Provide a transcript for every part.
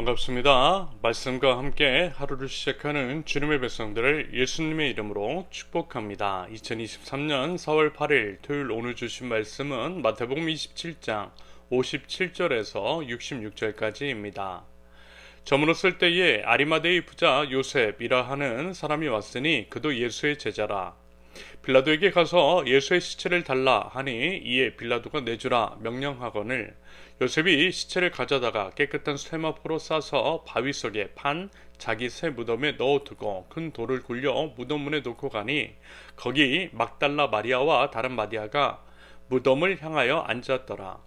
반갑습니다. 말씀과 함께 하루를 시작하는 주님의 백성들을 예수님의 이름으로 축복합니다. 2023년 4월 8일 토요일 오늘 주신 말씀은 마태복음 27장 57절에서 66절까지입니다. 저물었을 때에 아리마대의 부자 요셉이라 하는 사람이 왔으니 그도 예수의 제자라. 빌라도에게 가서 예수의 시체를 달라 하니 이에 빌라도가 내주라 명령하거늘 요셉이 시체를 가져다가 깨끗한 쇠마포로 싸서 바위 속에 판 자기 새 무덤에 넣어두고 큰 돌을 굴려 무덤 문에 놓고 가니 거기 막달라 마리아와 다른 마리아가 무덤을 향하여 앉았더라.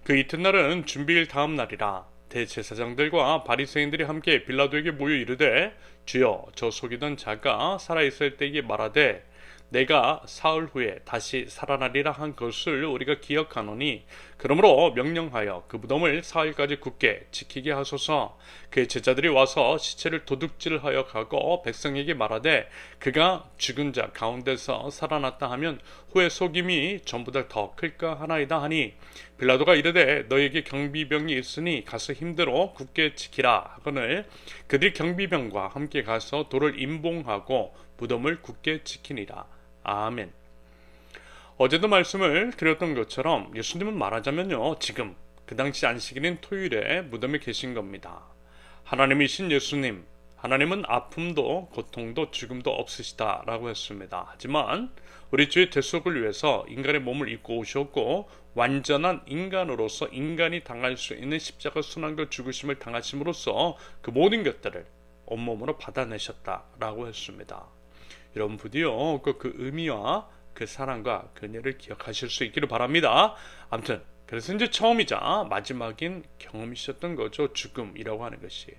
그 이튿날은 준비일 다음 날이라. 대제사장들과 바리새인들이 함께 빌라도에게 모여 이르되 주여 저 속이던 자가 살아있을 때에 말하되 내가 사흘 후에 다시 살아나리라 한 것을 우리가 기억하노니 그러므로 명령하여 그 무덤을 사흘까지 굳게 지키게 하소서. 그의 제자들이 와서 시체를 도둑질하여 가고 백성에게 말하되 그가 죽은 자 가운데서 살아났다 하면 후에 속임이 전보다 더 클까 하나이다 하니 빌라도가 이르되 너에게 경비병이 있으니 가서 힘대로 굳게 지키라 하거늘 그들이 경비병과 함께 가서 돌을 임봉하고 무덤을 굳게 지키니라. 아멘. 어제도 말씀을 드렸던 것처럼 예수님은 말하자면요 지금 그 당시 안식일인 토요일에 무덤에 계신 겁니다. 하나님이신 예수님, 하나님은 아픔도 고통도 죽음도 없으시다 라고 했습니다. 하지만 우리 주의 대속을 위해서 인간의 몸을 입고 오셨고 완전한 인간으로서 인간이 당할 수 있는 십자가 순환과 죽으심을 당하심으로써 그 모든 것들을 온몸으로 받아내셨다라고 했습니다. 여러분 부디요 그 의미와 그 사랑과 그 은혜를 기억하실 수 있기를 바랍니다. 아무튼 그래서 이제 처음이자 마지막인 경험이셨던 거죠. 죽음이라고 하는 것이.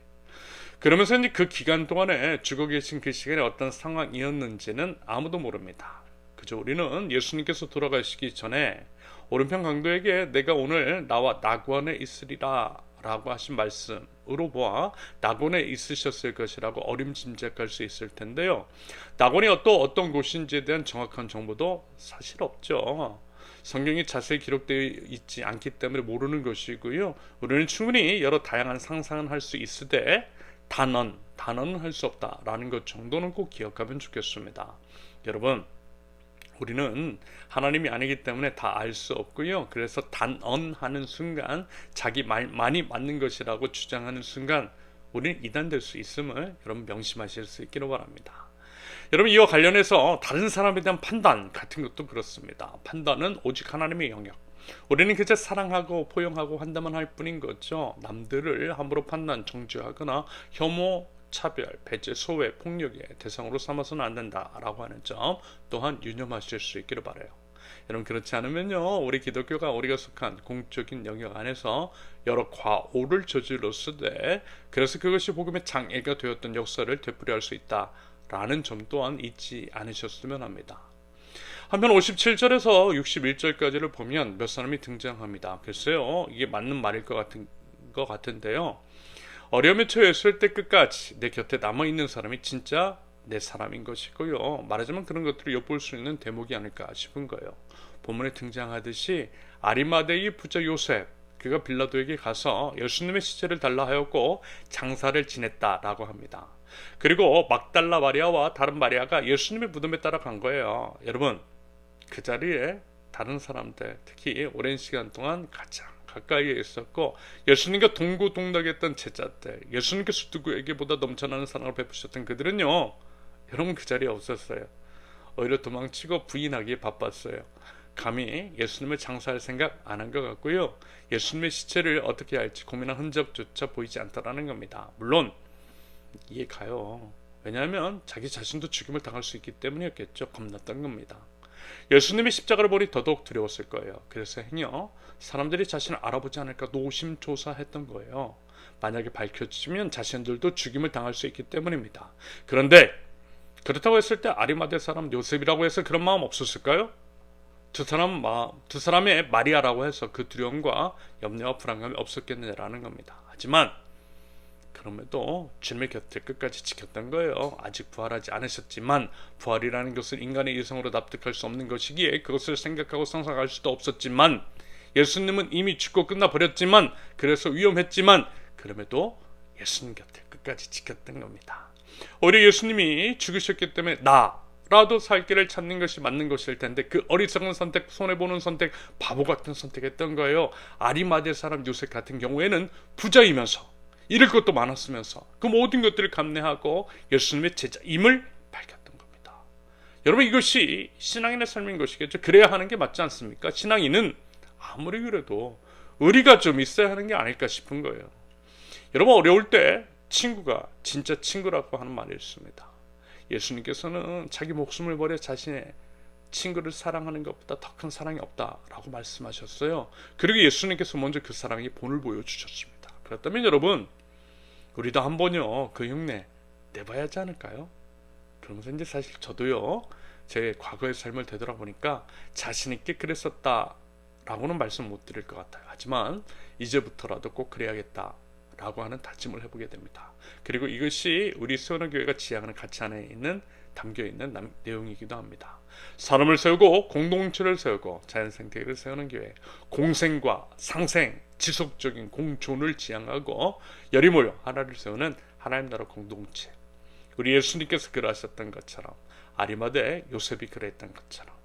그러면서 이제 그 기간 동안에 죽어 계신 그 시간에 어떤 상황이었는지는 아무도 모릅니다. 그저 우리는 예수님께서 돌아가시기 전에 오른편 강도에게 내가 오늘 나와 낙원에 있으리라 라고 하신 말씀으로 보아 낙원에 있으셨을 것이라고 어림짐작할 수 있을 텐데요. 낙원이 또 어떤 곳인지에 대한 정확한 정보도 사실 없죠. 성경이 자세히 기록되어 있지 않기 때문에 모르는 것이고요. 우리는 충분히 여러 다양한 상상을 할 수 있으되 단언은 할 수 없다라는 것 정도는 꼭 기억하면 좋겠습니다. 여러분 우리는 하나님이 아니기 때문에 다 알 수 없고요. 그래서 단언하는 순간 자기 말만이 맞는 것이라고 주장하는 순간 우리는 이단될 수 있음을 여러분 명심하실 수 있기를 바랍니다. 여러분 이와 관련해서 다른 사람에 대한 판단 같은 것도 그렇습니다. 판단은 오직 하나님의 영역. 우리는 그저 사랑하고 포용하고 한다만 할 뿐인 거죠. 남들을 함부로 판단, 정죄하거나 혐오, 차별, 배제, 소외, 폭력의 대상으로 삼아서는 안 된다라고 하는 점 또한 유념하실 수 있기를 바라요. 여러분 그렇지 않으면요 우리 기독교가 우리가 속한 공적인 영역 안에서 여러 과오를 저질렀으되 그래서 그것이 복음의 장애가 되었던 역사를 되풀이할 수 있다라는 점 또한 잊지 않으셨으면 합니다. 한편 57절에서 61절까지를 보면 몇 사람이 등장합니다. 글쎄요 이게 맞는 말일 것 같은데요. 어려움에 처했을 때 끝까지 내 곁에 남아있는 사람이 진짜 내 사람인 것이고요. 말하자면 그런 것들을 엿볼 수 있는 대목이 아닐까 싶은 거예요. 본문에 등장하듯이 아리마대의 부자 요셉 그가 빌라도에게 가서 예수님의 시체를 달라 하였고 장사를 지냈다라고 합니다. 그리고 막달라 마리아와 다른 마리아가 예수님의 무덤에 따라간 거예요. 여러분 그 자리에 다른 사람들 특히 오랜 시간 동안 가장 가까이에 있었고 예수님과 동고동락했던 제자들 예수님께서 누구에게보다 넘쳐나는 사랑을 베푸셨던 그들은요 여러분 그 자리에 없었어요. 오히려 도망치고 부인하기에 바빴어요. 감히 예수님을 장사할 생각 안 한 것 같고요. 예수님의 시체를 어떻게 할지 고민한 흔적조차 보이지 않더라는 겁니다. 물론 이해 가요. 왜냐하면 자기 자신도 죽임을 당할 수 있기 때문이었겠죠. 겁났던 겁니다. 예수님의 십자가를 보니 더더욱 두려웠을 거예요. 그래서 행여 사람들이 자신을 알아보지 않을까 노심초사했던 거예요. 만약에 밝혀지면 자신들도 죽임을 당할 수 있기 때문입니다. 그런데 그렇다고 했을 때 아리마대 사람 요셉이라고 해서 그런 마음 없었을까요? 두 사람의 마리아라고 해서 그 두려움과 염려와 불안감이 없었겠느냐라는 겁니다. 하지만 그럼에도 주님의 곁을 끝까지 지켰던 거예요. 아직 부활하지 않으셨지만 부활이라는 것은 인간의 이성으로 납득할 수 없는 것이기에 그것을 생각하고 상상할 수도 없었지만 예수님은 이미 죽고 끝나버렸지만 그래서 위험했지만 그럼에도 예수님 곁에 끝까지 지켰던 겁니다. 오히려 예수님이 죽으셨기 때문에 나라도 살 길을 찾는 것이 맞는 것일 텐데 그 어리석은 선택, 손해보는 선택, 바보 같은 선택했던 거예요. 아리마대 사람 요셉 같은 경우에는 부자이면서 잃을 것도 많았으면서 그 모든 것들을 감내하고 예수님의 제자임을 밝혔던 겁니다. 여러분, 이것이 신앙인의 삶인 것이겠죠. 그래야 하는 게 맞지 않습니까? 신앙인은 아무리 그래도 의리가 좀 있어야 하는 게 아닐까 싶은 거예요. 여러분, 어려울 때 친구가 진짜 친구라고 하는 말이 있습니다. 예수님께서는 자기 목숨을 버려 자신의 친구를 사랑하는 것보다 더 큰 사랑이 없다라고 말씀하셨어요. 그리고 예수님께서 먼저 그 사랑의 본을 보여주셨습니다. 그렇다면 여러분, 우리도 한번요 그 흉내 내봐야 하지 않을까요? 그러면서 이제 사실 저도요 제 과거의 삶을 되돌아보니까 자신있게 그랬었다라고는 말씀 못 드릴 것 같아요. 하지만 이제부터라도 꼭 그래야겠다 라고 하는 다짐을 해보게 됩니다. 그리고 이것이 우리 세우는 교회가 지향하는 가치 안에 있는 담겨있는 내용이기도 합니다. 사람을 세우고 공동체를 세우고 자연생태계를 세우는 교회, 공생과 상생, 지속적인 공존을 지향하고 열이 모여 하나를 세우는 하나님 나라 공동체. 우리 예수님께서 그러하셨던 것처럼, 아리마대 요셉이 그랬던 것처럼,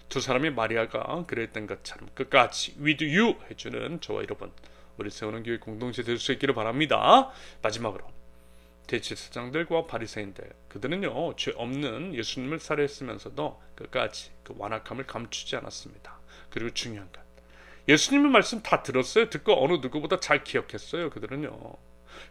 두 사람이 마리아가 그랬던 것처럼 끝까지 with you 해주는 저와 여러분, 우리 세우는 교회 공동체 될 수 있기를 바랍니다. 마지막으로 대제사장들과 바리새인들, 그들은요 죄 없는 예수님을 살해했으면서도 끝까지 그 완악함을 감추지 않았습니다. 그리고 중요한 것, 예수님의 말씀 다 들었어요. 듣고 어느 누구보다 잘 기억했어요. 그들은요.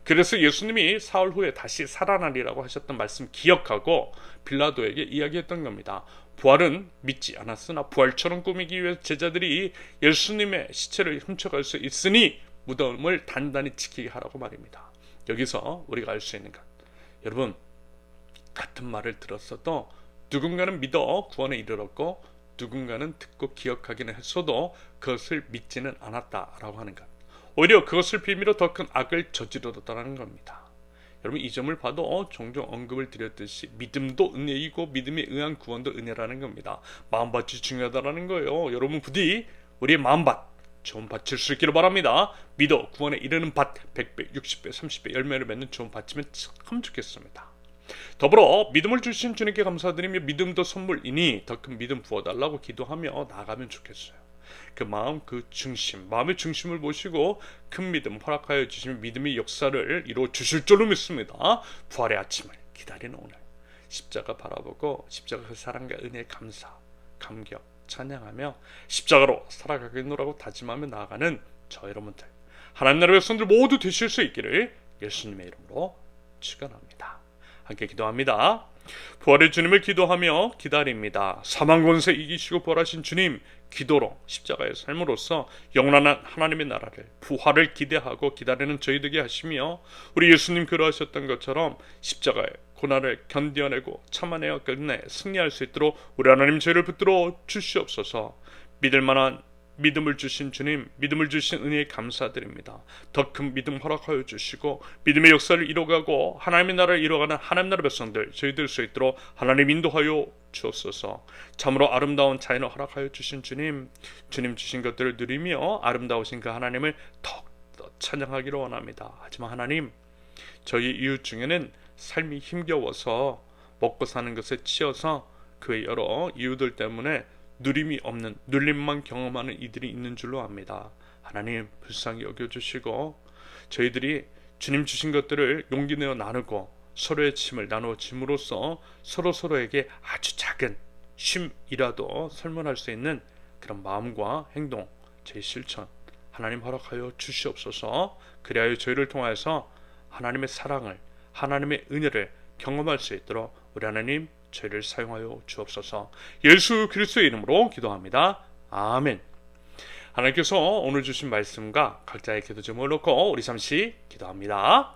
그래서 예수님이 사흘 후에 다시 살아나리라고 하셨던 말씀 기억하고 빌라도에게 이야기했던 겁니다. 부활은 믿지 않았으나 부활처럼 꾸미기 위해 제자들이 예수님의 시체를 훔쳐갈 수 있으니 무덤을 단단히 지키게 하라고 말입니다. 여기서 우리가 알 수 있는 것, 여러분, 같은 말을 들었어도 누군가는 믿어 구원에 이르렀고 누군가는 듣고 기억하기는 했어도 그것을 믿지는 않았다라고 하는 것, 오히려 그것을 빌미로 더 큰 악을 저지르었다는 겁니다. 여러분, 이 점을 봐도 종종 언급을 드렸듯이 믿음도 은혜이고 믿음에 의한 구원도 은혜라는 겁니다. 마음밭이 중요하다는 거예요. 여러분, 부디 우리의 마음밭 좋은 밭일 수 있기를 바랍니다. 믿어 구원에 이르는 밭 100배, 60배, 30배 열매를 맺는 좋은 밭이면 참 좋겠습니다. 더불어 믿음을 주신 주님께 감사드리며 믿음도 선물이니 더 큰 믿음 부어달라고 기도하며 나아가면 좋겠어요. 그 마음, 그 중심, 마음의 중심을 모시고 큰 믿음 허락하여 주시면 믿음의 역사를 이루어 주실 줄로 믿습니다. 부활의 아침을 기다리는 오늘, 십자가 바라보고 십자가 그 사랑과 은혜의 감사, 감격, 찬양하며 십자가로 살아가겠노라고 다짐하며 나아가는 저 여러분들, 하나님 나라의 백성들 모두 되실 수 있기를 예수님의 이름으로 축원합니다. 함께 기도합니다. 부활의 주님을 기도하며 기다립니다. 사망 권세 이기시고 부활하신 주님, 기도로 십자가의 삶으로서 영원한 하나님의 나라를, 부활을 기대하고 기다리는 저희 되게 하시며, 우리 예수님 그러하셨던 것처럼 십자가의 고난을 견뎌내고 참아내어 끝내 승리할 수 있도록 우리 하나님 저희를 붙들어 주시옵소서. 믿을만한 믿음을 주신 주님, 믿음을 주신 은혜에 감사드립니다. 더 큰 믿음 허락하여 주시고 믿음의 역사를 이뤄가고 하나님의 나라를 이뤄가는 하나님 나라 백성들 저희들 수 있도록 하나님 인도하여 주옵소서. 참으로 아름다운 자연을 허락하여 주신 주님, 주님 주신 것들을 누리며 아름다우신 그 하나님을 더욱더 찬양하기를 원합니다. 하지만 하나님, 저희 이웃 중에는 삶이 힘겨워서 먹고 사는 것에 치여서 그 여러 이유들 때문에 누림이 없는, 눌림만 경험하는 이들이 있는 줄로 압니다. 하나님, 불쌍히 여겨주시고 저희들이 주님 주신 것들을 용기 내어 나누고 서로의 짐을 나누어 짐으로써 서로에게 아주 작은 쉼이라도 설문할 수 있는 그런 마음과 행동, 제 실천 하나님 허락하여 주시옵소서. 그리하여 저희를 통하여서 하나님의 사랑을, 하나님의 은혜를 경험할 수 있도록 우리 하나님 저희를 사용하여 주옵소서. 예수 그리스도의 이름으로 기도합니다. 아멘. 하나님께서 오늘 주신 말씀과 각자의 기도 제목을 놓고 우리 잠시 기도합니다.